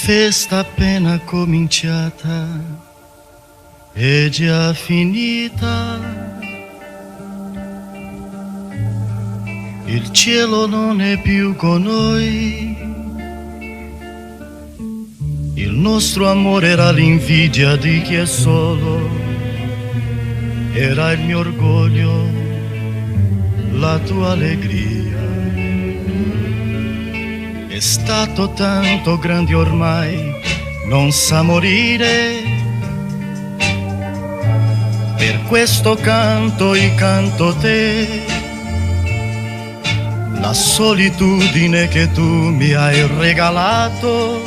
festa appena cominciata è già finita. Il cielo non è più con noi. Il nostro amore era l'invidia di chi è solo. Era il mio orgoglio, la tua allegria. È stato tanto grande ormai, non sa morire. Per questo canto te, la solitudine che tu mi hai regalato,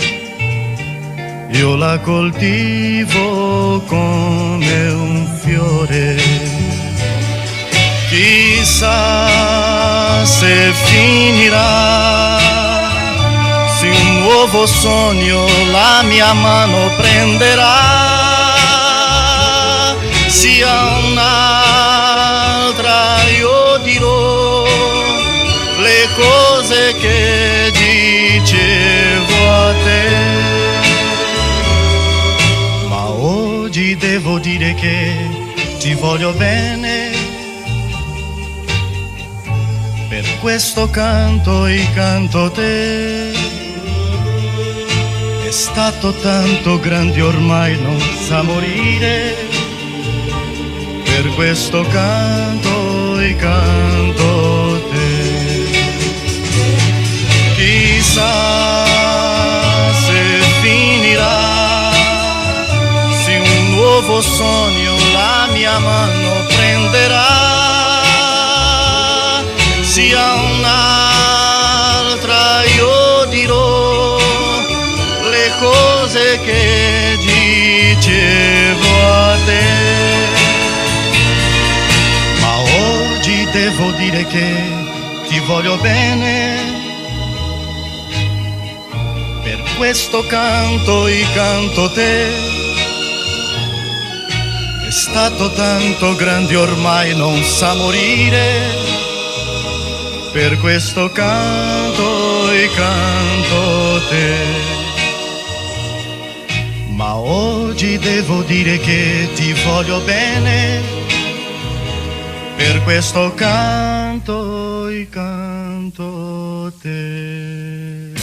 io la coltivo come un fiore. Chissà se finirà, se un nuovo sogno la mia mano prenderà, sia un'altra io dirò le cose che dicevo a te. Ma oggi devo dire che ti voglio bene. Per questo canto te. È stato tanto grande ormai, non sa morire. Per questo canto te. Chissà se finirà, se un nuovo sogno la mia mano prenderà, sia un'altra io dirò le cose che dicevo a te. Ma oggi devo dire che ti voglio bene. Per questo canto te. È stato tanto grande ormai, non sa morire. Per questo canto te. Ma oggi devo dire che ti voglio bene. Per questo canto te.